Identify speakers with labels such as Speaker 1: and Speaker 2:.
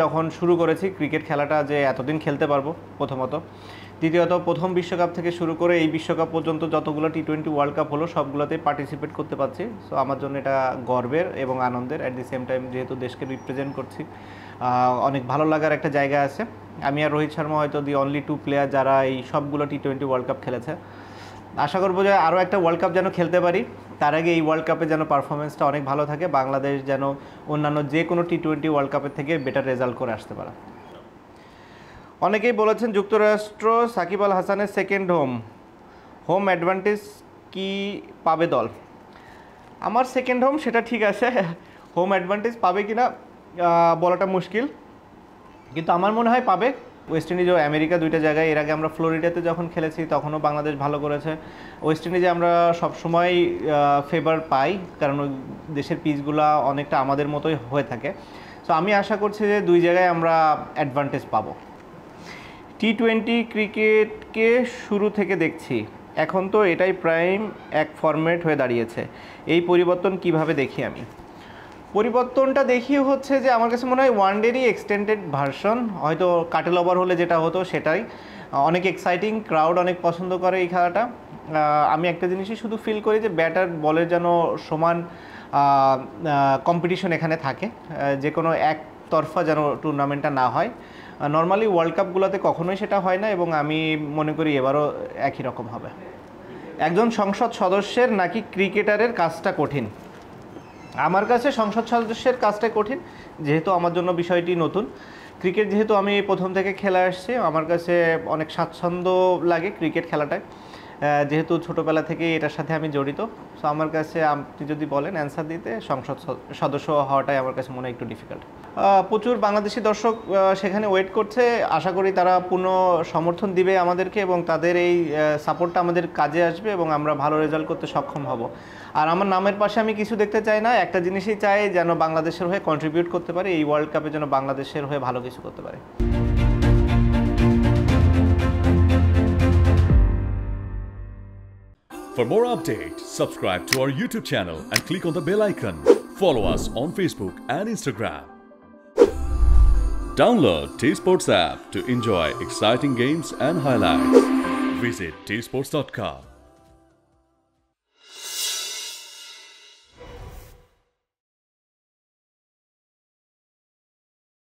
Speaker 1: যখন শুরু করেছি ক্রিকেট খেলাটা যে এতদিন খেলতে পারবো প্রথমত, দ্বিতীয়ত প্রথম বিশ্বকাপ থেকে শুরু করে এই বিশ্বকাপ পর্যন্ত যতগুলো T20 ওয়ার্ল্ড কাপ হলো সবগুলোতেই পার্টিসিপেট করতে পারছি। সো আমার জন্য এটা গর্বের এবং আনন্দের। অ্যাট দি সেম টাইম যেহেতু দেশকে রিপ্রেজেন্ট করছি, অনেক ভালো লাগার একটা জায়গা আছে। আমি আর রোহিত শর্মা হয়তো দি অনলি 2 প্লেয়ার যারা এই সবগুলো T20 ওয়ার্ল্ড কাপ খেলেছে। আশা করবো যে আরও একটা ওয়ার্ল্ড কাপ যেন খেলতে পারি, তার আগে এই ওয়ার্ল্ড কাপে যেন পারফরমেন্সটা অনেক ভালো থাকে, বাংলাদেশ যেন অন্যান্য যে কোনো T20 ওয়ার্ল্ড কাপের থেকে বেটার রেজাল্ট করে আসতে পারে। অনেকেই বলেছেন যুক্তরাষ্ট্র সাকিব আল হাসানের সেকেন্ড হোম অ্যাডভান্টেজ কি পাবে দল? আমার সেকেন্ড হোম সেটা ঠিক আছে, হোম অ্যাডভান্টেজ পাবে কি না বলাটা মুশকিল, কিন্তু আমার মনে হয় পাবে। ওয়েস্ট ইন্ডিজ ও আমেরিকা দুইটা জায়গায়, এর আগে আমরা ফ্লোরিডাতে যখন খেলেছি তখনও বাংলাদেশ ভালো করেছে। ওয়েস্ট ইন্ডিজে আমরা সবসময় ফেভার পাই, কারণ ওই দেশের পিচগুলো অনেকটা আমাদের মতোই হয়ে থাকে। সো আমি আশা করছি যে দুই জায়গায় আমরা অ্যাডভান্টেজ পাবো। T20 ক্রিকেটকে শুরু থেকে দেখছি, এখন তো এটাই প্রাইম এক ফরম্যাট হয়ে দাঁড়িয়েছে। এই পরিবর্তন কিভাবে দেখি আমি? পরিবর্তনটা দেখি হচ্ছে যে আমার কাছে মনে হয় ওয়ানডেরই এক্সটেন্ডেড ভার্সন, হয়তো কাটেল ওভার হলে যেটা হতো সেটাই। অনেক এক্সাইটিং, ক্রাউড অনেক পছন্দ করে এই খেলাটা। আমি একটা জিনিসই শুধু ফিল করি যে ব্যাটার বলের যেন সমান কম্পিটিশন এখানে থাকে, যে কোনো একতরফা যেন টুর্নামেন্টটা না হয়। নর্মালি ওয়ার্ল্ড কাপগুলোতে কখনোই সেটা হয় না, এবং আমি মনে করি এবারও একই রকম হবে। একজন সংসদ সদস্যের নাকি ক্রিকেটারের কাজটা কঠিন? আমার কাছে সংসদ সদস্যের কাজটাই কঠিন, যেহেতু আমার জন্য বিষয়টি নতুন। ক্রিকেট যেহেতু আমি প্রথম থেকে খেলে আসছি, আমার কাছে অনেক স্বাচ্ছন্দ্য লাগে ক্রিকেট খেলাটায়, যেহেতু ছোটোবেলা থেকেই এটার সাথে আমি জড়িত। সো আমার কাছে আপনি যদি বলেন অ্যান্সার দিতে, সংসদ সদস্য হওয়াটাই আমার কাছে মনে হয় একটু ডিফিকাল্ট। প্রচুর বাংলাদেশি দর্শক সেখানে ওয়েট করছে, আশা করি তারা পূর্ণ সমর্থন দিবে আমাদেরকে, এবং তাদের এই সাপোর্টটা আমাদের কাজে আসবে এবং আমরা ভালো রেজাল্ট করতে সক্ষম হব। আর আমার নামের পাশে আমি কিছু দেখতে চাই না, একটা জিনিসই চাই, যেন বাংলাদেশের হয়ে কন্ট্রিবিউট করতে পারে, এই ওয়ার্ল্ড কাপে যেন বাংলাদেশের হয়ে ভালো কিছু করতে পারে।
Speaker 2: For more updates, subscribe to our YouTube channel and click on the bell icon. Follow us on Facebook and Instagram. Download T-Sports app to enjoy exciting games and highlights. Visit tsports.com.